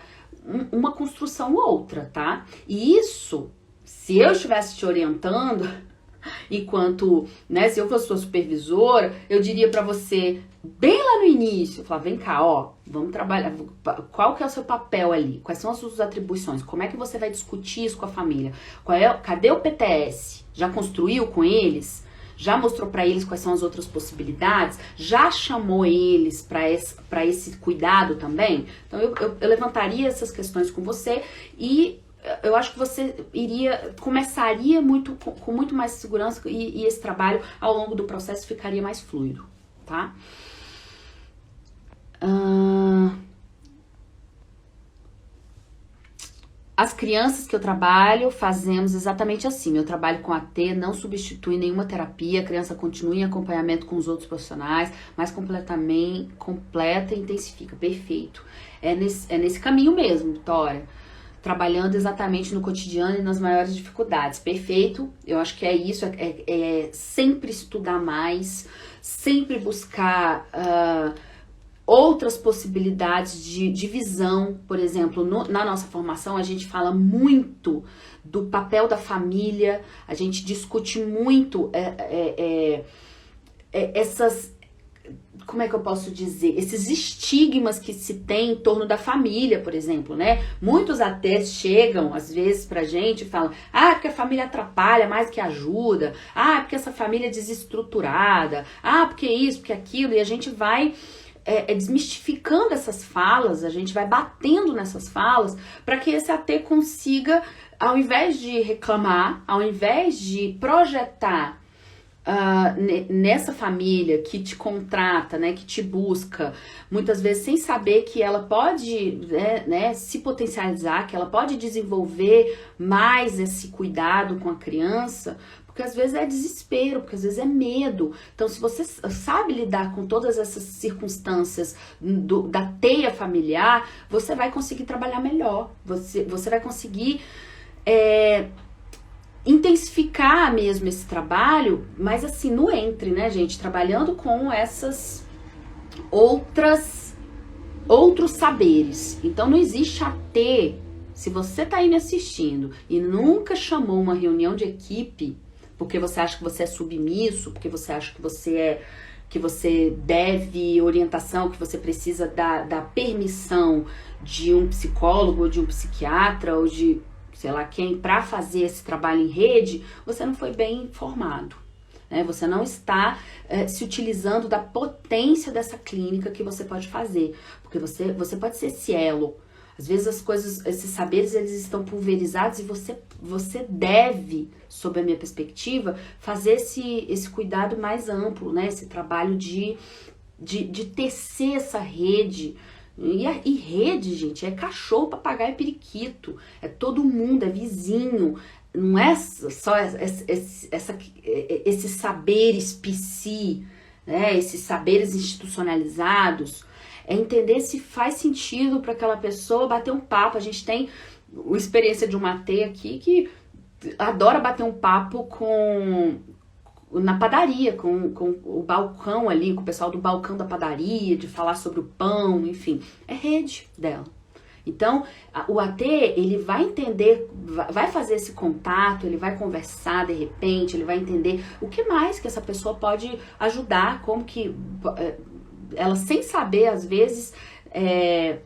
uma construção ou outra, tá? E isso, se eu estivesse te orientando, enquanto, né, se eu fosse sua supervisora, eu diria para você, bem lá no início, falar, vem cá, ó, vamos trabalhar, qual que é o seu papel ali? Quais são as suas atribuições? Como é que você vai discutir isso com a família? Cadê o PTS? Já construiu com eles? Já mostrou para eles quais são as outras possibilidades? Já chamou eles para esse cuidado também? Então eu levantaria essas questões com você e eu acho que você começaria com muito mais segurança e esse trabalho ao longo do processo ficaria mais fluido, tá? As crianças que eu trabalho, fazemos exatamente assim. Meu trabalho com AT não substitui nenhuma terapia, a criança continua em acompanhamento com os outros profissionais, mas completa e intensifica. Perfeito. É nesse caminho mesmo, Vitória. Trabalhando exatamente no cotidiano e nas maiores dificuldades. Perfeito, eu acho que é isso, é sempre estudar mais, sempre buscar outras possibilidades de visão. Por exemplo, na nossa formação a gente fala muito do papel da família, a gente discute muito essas... Como é que eu posso dizer? Esses estigmas que se tem em torno da família, por exemplo, né? Muitos até chegam, às vezes, pra gente e falam, porque a família atrapalha mais que ajuda, porque essa família é desestruturada, porque isso, porque aquilo, e a gente vai desmistificando essas falas, a gente vai batendo nessas falas para que esse AT consiga, ao invés de reclamar, ao invés de projetar nessa família que te contrata, né, que te busca, muitas vezes sem saber que ela pode, né, se potencializar, que ela pode desenvolver mais esse cuidado com a criança, porque às vezes é desespero, porque às vezes é medo. Então, se você sabe lidar com todas essas circunstâncias da teia familiar, você vai conseguir trabalhar melhor, você vai conseguir intensificar mesmo esse trabalho, mas assim, no entre, né, gente? Trabalhando com essas outros saberes. Então, não existe AT. Se você tá aí me assistindo e nunca chamou uma reunião de equipe, porque você acha que você é submisso, porque você acha que você deve orientação, que você precisa da permissão de um psicólogo, ou de um psiquiatra, ou de sei lá quem, para fazer esse trabalho em rede, você não foi bem informado, né? Você não está se utilizando da potência dessa clínica que você pode fazer, porque você pode ser esse elo. Às vezes as coisas, esses saberes, eles estão pulverizados e você deve, sob a minha perspectiva, fazer esse cuidado mais amplo, né? Esse trabalho de tecer essa rede. E rede, gente, é cachorro, papagaio e periquito. É todo mundo, é vizinho. Não é só esses saberes psi, né? Esses saberes institucionalizados. É entender se faz sentido para aquela pessoa bater um papo. A gente tem a experiência de uma T aqui que adora bater um papo na padaria, com o balcão ali, com o pessoal do balcão da padaria, de falar sobre o pão, enfim. É rede dela. Então, o AT, ele vai entender, vai fazer esse contato, ele vai conversar de repente, ele vai entender o que mais que essa pessoa pode ajudar, como que ela, sem saber, às vezes,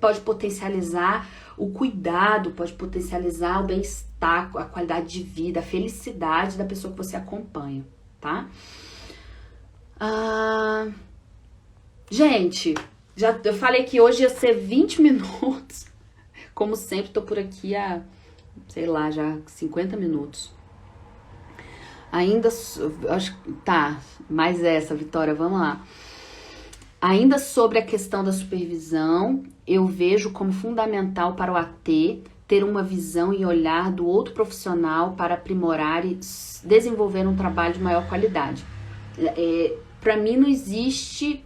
pode potencializar o cuidado, pode potencializar o bem-estar, a qualidade de vida, a felicidade da pessoa que você acompanha, tá? Gente, eu falei que hoje ia ser 20 minutos. Como sempre, tô por aqui há, sei lá, já 50 minutos. Ainda, acho que tá, mais essa, Vitória, vamos lá. Ainda sobre a questão da supervisão, eu vejo como fundamental para o AT ter uma visão e olhar do outro profissional para aprimorar e desenvolver um trabalho de maior qualidade. Para mim não existe,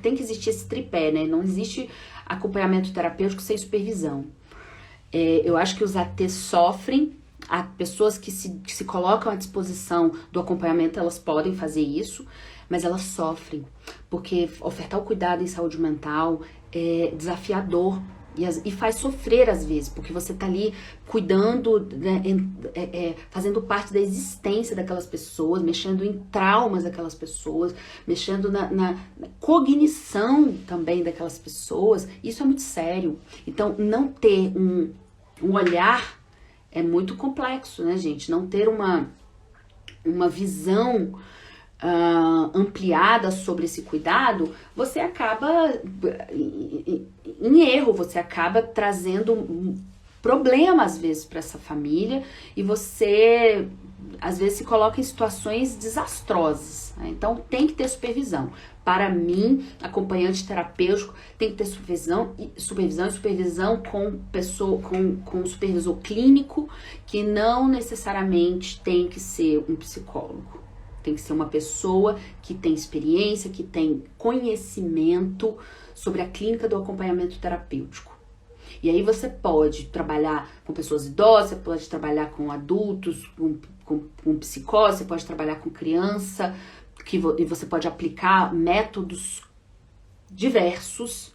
tem que existir esse tripé, né? Não existe acompanhamento terapêutico sem supervisão. Eu acho que os ATs sofrem, há pessoas que se colocam à disposição do acompanhamento, elas podem fazer isso, mas elas sofrem, porque ofertar o cuidado em saúde mental é desafiador e faz sofrer às vezes, porque você tá ali cuidando, né, fazendo parte da existência daquelas pessoas, mexendo em traumas daquelas pessoas, mexendo na cognição também daquelas pessoas. Isso é muito sério. Então, não ter um olhar é muito complexo, né, gente? Não ter uma visão ampliada sobre esse cuidado, você acaba em erro, você acaba trazendo problema às vezes para essa família e você às vezes se coloca em situações desastrosas, né? Então tem que ter supervisão. Para mim, acompanhante terapêutico tem que ter supervisão e supervisão com com supervisor clínico, que não necessariamente tem que ser um psicólogo. Tem que ser uma pessoa que tem experiência, que tem conhecimento sobre a clínica do acompanhamento terapêutico. E aí você pode trabalhar com pessoas idosas, você pode trabalhar com adultos, com psicose, você pode trabalhar com criança, e você pode aplicar métodos diversos,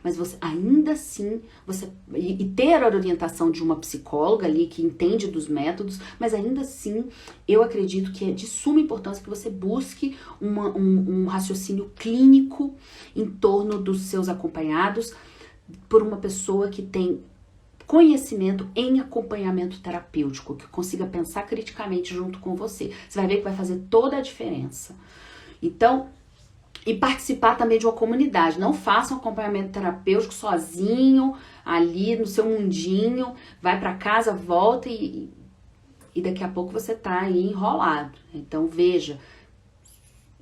mas você ainda assim, e ter a orientação de uma psicóloga ali que entende dos métodos, mas ainda assim eu acredito que é de suma importância que você busque um raciocínio clínico em torno dos seus acompanhados por uma pessoa que tem conhecimento em acompanhamento terapêutico, que consiga pensar criticamente junto com você. Você vai ver que vai fazer toda a diferença. Então, e participar também de uma comunidade. Não faça um acompanhamento terapêutico sozinho, ali no seu mundinho, vai para casa, volta e daqui a pouco você tá aí enrolado. Então veja,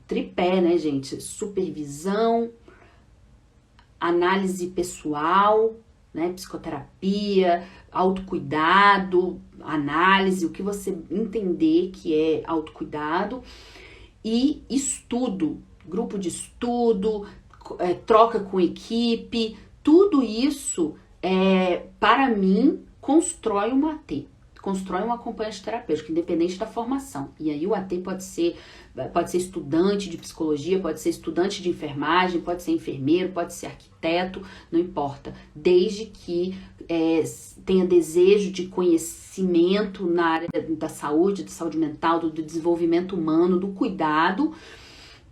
tripé, né, gente? Supervisão, análise pessoal, né? Psicoterapia, autocuidado, análise, o que você entender que é autocuidado, e estudo, grupo de estudo, troca com equipe, tudo isso, para mim, constrói um AT. Constrói um acompanhante terapêutico, independente da formação. E aí o AT pode ser estudante de psicologia, pode ser estudante de enfermagem, pode ser enfermeiro, pode ser arquiteto, não importa. Desde que tenha desejo de conhecimento na área da saúde mental, do desenvolvimento humano, do cuidado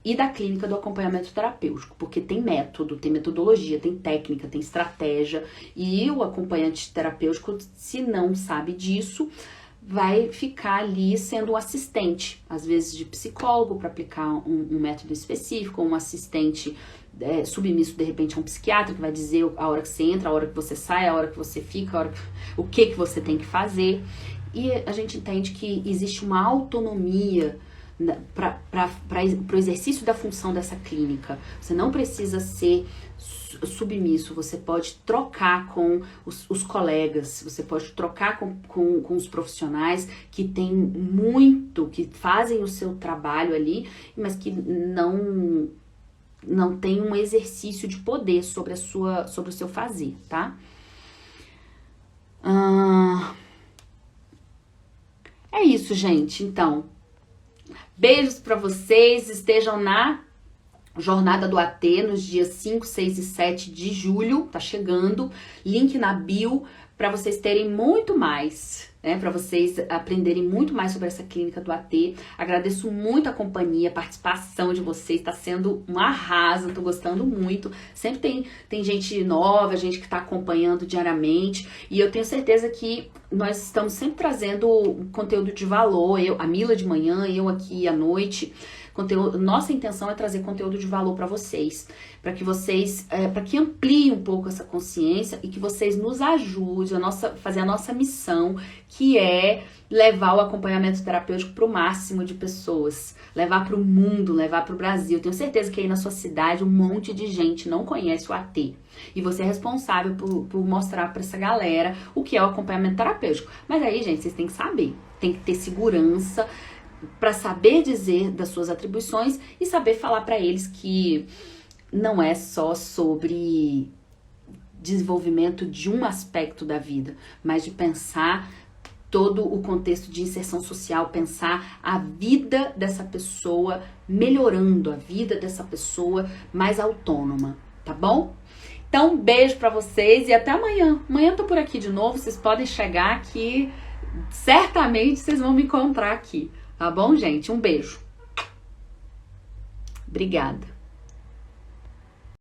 e da clínica do acompanhamento terapêutico, porque tem método, tem metodologia, tem técnica, tem estratégia, e o acompanhante terapêutico, se não sabe disso, vai ficar ali sendo um assistente, às vezes de psicólogo, para aplicar um método específico, ou um assistente submisso, de repente, a um psiquiatra, que vai dizer a hora que você entra, a hora que você sai, a hora que você fica, o que você tem que fazer. E a gente entende que existe uma autonomia para o exercício da função dessa clínica. Você não precisa ser submisso, você pode trocar com os colegas, você pode trocar com os profissionais que tem muito, que fazem o seu trabalho ali, mas que não tem um exercício de poder sobre o seu fazer, tá? É isso, gente. Então, beijos para vocês, estejam na Jornada do AT nos dias 5, 6 e 7 de julho, tá chegando, link na bio para vocês terem muito mais, né, para vocês aprenderem muito mais sobre essa clínica do AT. Agradeço muito a companhia, a participação de vocês, tá sendo um arraso, tô gostando muito. Sempre tem gente nova, gente que tá acompanhando diariamente, e eu tenho certeza que nós estamos sempre trazendo conteúdo de valor, a Mila de manhã, eu aqui à noite. Nossa intenção é trazer conteúdo de valor para vocês, para que ampliem um pouco essa consciência e que vocês nos ajudem fazer a nossa missão, que é levar o acompanhamento terapêutico para o máximo de pessoas, levar para o mundo, levar para o Brasil. Tenho certeza que aí na sua cidade um monte de gente não conhece o AT. E você é responsável por mostrar para essa galera o que é o acompanhamento terapêutico. Mas aí, gente, vocês têm que saber, tem que ter segurança para saber dizer das suas atribuições e saber falar para eles que não é só sobre desenvolvimento de um aspecto da vida, mas de pensar todo o contexto de inserção social, pensar a vida dessa pessoa melhorando, a vida dessa pessoa mais autônoma, tá bom? Então, um beijo pra vocês e até amanhã. Amanhã eu tô por aqui de novo, vocês podem chegar aqui, certamente vocês vão me encontrar aqui, tá bom, gente? Um beijo. Obrigada.